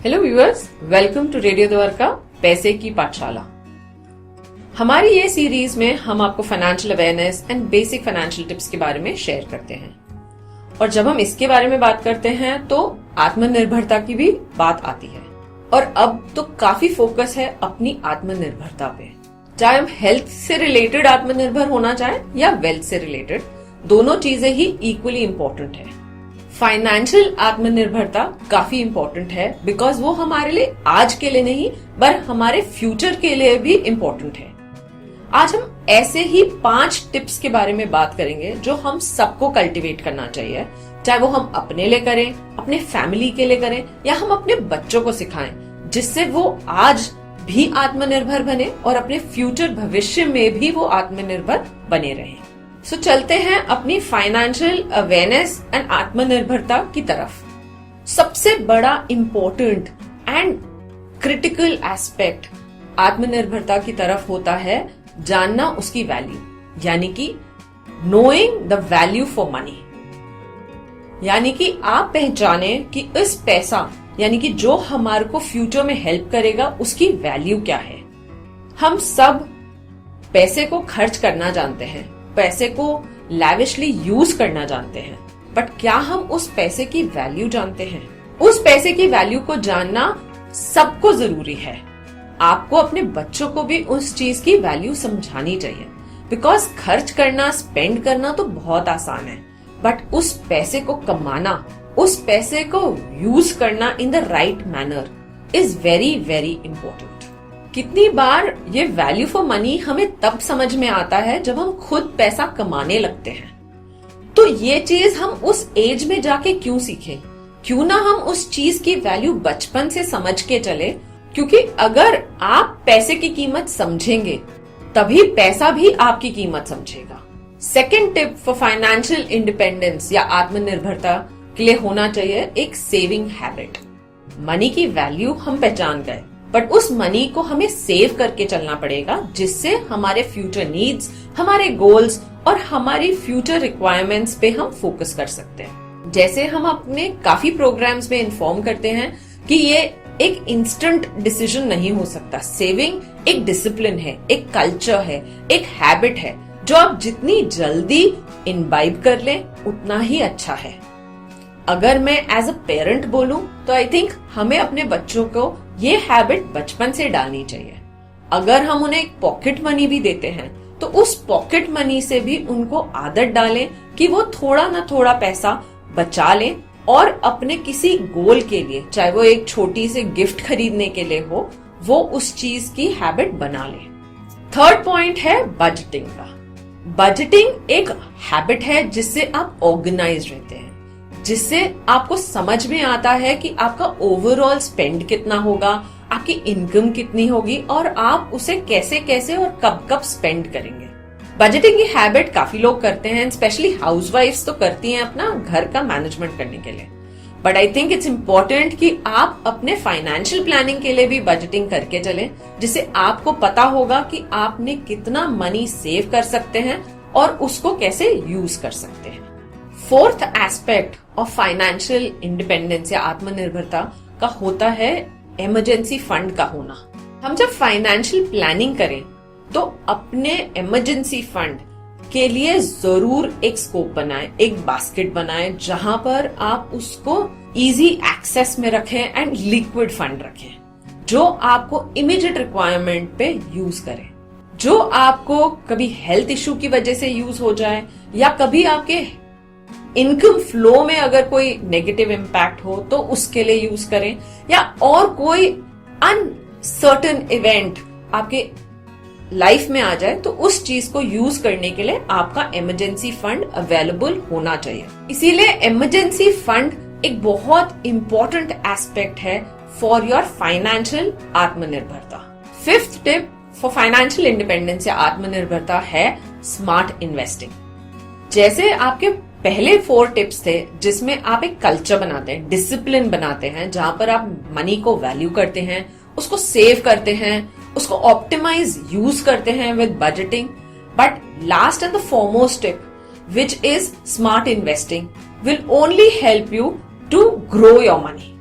Hello viewers, welcome to radio Dwarka पैसे की पाठशाला। हमारी ये सीरीज में हम आपको financial awareness and basic financial tips के बारे में शेयर करते हैं। और जब हम इसके बारे में बात करते हैं तो आत्मनिर्भरता की भी बात आती है। और अब तो काफी फोकस है अपनी आत्मनिर्भरता पे, चाहे हम हेल्थ से रिलेटेड आत्मनिर्भर होना चाहें या वेल्थ से रिलेटेड, दोनों चीजें ही इक्वली इम्पोर्टेंट है। फाइनेंशियल आत्मनिर्भरता काफी इम्पोर्टेंट है बिकॉज वो हमारे लिए आज के लिए नहीं पर हमारे फ्यूचर के लिए भी इम्पोर्टेंट है। आज हम ऐसे ही 5 टिप्स के बारे में बात करेंगे जो हम सबको कल्टीवेट करना चाहिए, चाहे वो हम अपने लिए करें, अपने फैमिली के लिए करें या हम अपने बच्चों को सिखाएं, जिससे वो आज भी आत्मनिर्भर बने और अपने फ्यूचर भविष्य में भी वो आत्मनिर्भर बने रहें। सो चलते हैं अपनी फाइनेंशियल अवेयरनेस एंड आत्मनिर्भरता की तरफ। सबसे बड़ा इम्पोर्टेंट एंड क्रिटिकल एस्पेक्ट आत्मनिर्भरता की तरफ होता है जानना उसकी वैल्यू, यानी कि knowing the value for money. यानी कि आप पहचाने कि इस पैसा यानी कि जो हमारे को फ्यूचर में हेल्प करेगा उसकी वैल्यू क्या है। हम सब पैसे को खर्च करना जानते हैं, पैसे को लैविशली यूज करना जानते हैं, बट क्या हम उस पैसे की वैल्यू जानते हैं? उस पैसे की वैल्यू को जानना सबको जरूरी है। आपको अपने बच्चों को भी उस चीज की वैल्यू समझानी चाहिए, बिकॉज खर्च करना, स्पेंड करना तो बहुत आसान है, बट उस पैसे को कमाना, उस पैसे को यूज करना in the right manner is very very important. कितनी बार ये वैल्यू फॉर मनी हमें तब समझ में आता है जब हम खुद पैसा कमाने लगते हैं। तो ये चीज हम उस एज में जाके क्यों सीखें? क्यों ना हम उस चीज की वैल्यू बचपन से समझ के चले, क्योंकि अगर आप पैसे की कीमत समझेंगे तभी पैसा भी आपकी कीमत समझेगा। Second tip for financial independence या आत्मनिर्भरता के लिए होना चाहिए एक सेविंग हैबिट। मनी की वैल्यू हम पहचान गए, बट उस मनी को हमें सेव करके चलना पड़ेगा, जिससे हमारे फ्यूचर नीड्स, हमारे गोल्स और हमारी फ्यूचर रिक्वायरमेंट्स पे हम फोकस कर सकते हैं। जैसे हम अपने काफी प्रोग्राम्स में इन्फॉर्म करते हैं कि ये एक इंस्टेंट डिसीजन नहीं हो सकता। सेविंग एक डिसिप्लिन है, एक कल्चर है, एक हैबिट है, जो आप जितनी जल्दी इनबाइब कर लें उतना ही अच्छा है। अगर मैं एज अ पेरेंट बोलूं तो आई थिंक हमें अपने बच्चों को ये हैबिट बचपन से डालनी चाहिए। अगर हम उन्हें एक पॉकेट मनी भी देते हैं तो उस पॉकेट मनी से भी उनको आदत डालें कि वो थोड़ा ना थोड़ा पैसा बचा लें और अपने किसी गोल के लिए, चाहे वो एक छोटी सी गिफ्ट खरीदने के लिए हो, वो उस चीज की हैबिट बना लें। थर्ड पॉइंट है बजटिंग का। बजटिंग एक हैबिट है जिससे आप ऑर्गेनाइज रहते हैं, जिससे आपको समझ में आता है कि आपका ओवरऑल स्पेंड कितना होगा, आपकी इनकम कितनी होगी और आप उसे कैसे कैसे और कब कब स्पेंड करेंगे। बजटिंग की हैबिट काफी लोग करते हैं, स्पेशली हाउसवाइफ्स तो करती हैं अपना घर का मैनेजमेंट करने के लिए, but I think it's important कि आप अपने फाइनेंशियल प्लानिंग के लिए भी बजटिंग करके चलें, जिससे आपको पता होगा कि आपने कितना मनी सेव कर सकते हैं और उसको कैसे यूज कर सकते हैं। Fourth aspect of financial independence या आत्मनिर्भरता का होता है इमरजेंसी फंड का होना। हम जब फाइनेंशियल प्लानिंग करें तो अपने इमरजेंसी फंड के लिए जरूर एक स्कोप बनाएं, एक बास्केट बनाएं, जहां पर आप उसको इजी एक्सेस में रखें एंड लिक्विड फंड रखें, जो आपको इमीडिएट रिक्वायरमेंट पे यूज करें, जो आपको कभी हेल्थ इश्यू की वजह से यूज हो जाए या कभी आपके इनकम फ्लो में अगर कोई नेगेटिव इम्पैक्ट हो तो उसके लिए यूज करें, या और कोई अनसर्टेन इवेंट आपके लाइफ में आ जाए तो उस चीज को यूज करने के लिए आपका इमरजेंसी फंड अवेलेबल होना चाहिए। इसीलिए इमरजेंसी फंड एक बहुत इंपॉर्टेंट एस्पेक्ट है फॉर योर फाइनेंशियल आत्मनिर्भरता। Fifth tip for financial independence या आत्मनिर्भरता है स्मार्ट इन्वेस्टिंग। जैसे आपके पहले 4 टिप्स थे जिसमें आप एक कल्चर बनाते हैं, डिसिप्लिन बनाते हैं, जहां पर आप मनी को वैल्यू करते हैं, उसको सेव करते हैं, उसको ऑप्टिमाइज यूज करते हैं with budgeting, but last and the foremost tip which is smart investing will only help you to grow your money.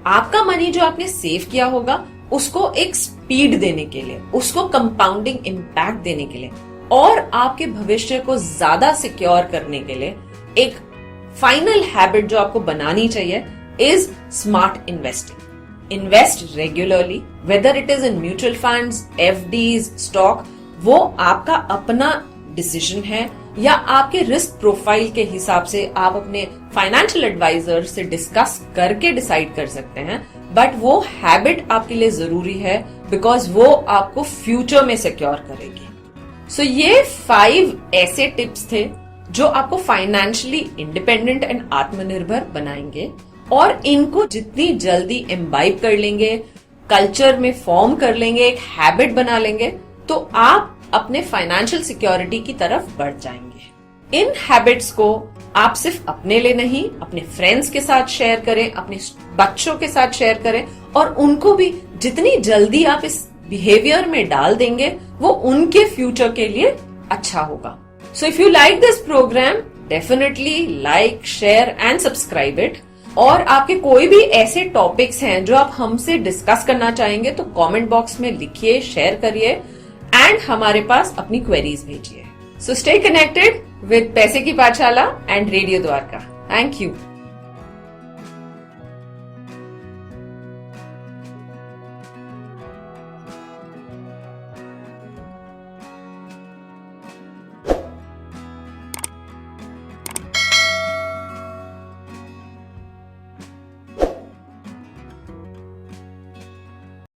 आपका मनी जो आपने सेव किया होगा उसको एक स्पीड देने के लिए, उसको कंपाउंडिंग इम्पैक्ट देने के लिए और आपके भविष्य को ज्यादा सिक्योर करने के लिए एक फाइनल हैबिट जो आपको बनानी चाहिए is smart investing. Invest regularly, whether it is in mutual funds, FDs, stock, वो आपका अपना डिसीजन है या आपके रिस्क प्रोफाइल के हिसाब से आप अपने फाइनेंशियल एडवाइजर से डिस्कस करके डिसाइड कर सकते हैं। बट वो हैबिट आपके लिए जरूरी है बिकॉज वो आपको फ्यूचर में सिक्योर करेगी। सो ये 5 ऐसे टिप्स थे जो आपको फाइनेंशियली इंडिपेंडेंट एंड आत्मनिर्भर बनाएंगे और इनको जितनी जल्दी एम्बाइब कर लेंगे, कल्चर में फॉर्म कर लेंगे, एक हैबिट बना लेंगे, तो आप अपने फाइनेंशियल सिक्योरिटी की तरफ बढ़ जाएंगे। इन हैबिट्स को आप सिर्फ अपने लिए नहीं, अपने फ्रेंड्स के साथ शेयर करें, अपने बच्चों के साथ शेयर करें और उनको भी जितनी जल्दी आप इस बिहेवियर में डाल देंगे वो उनके फ्यूचर के लिए अच्छा होगा। So if you like this programme, definitely like, share and subscribe it. और आपके कोई भी ऐसे टॉपिक्स हैं जो आप हमसे डिस्कस करना चाहेंगे तो कमेंट बॉक्स में लिखिए, शेयर करिए एंड हमारे पास अपनी क्वेरीज भेजिए। सो स्टे कनेक्टेड विद पैसे की पाठशाला and radio Dwarka. Thank you.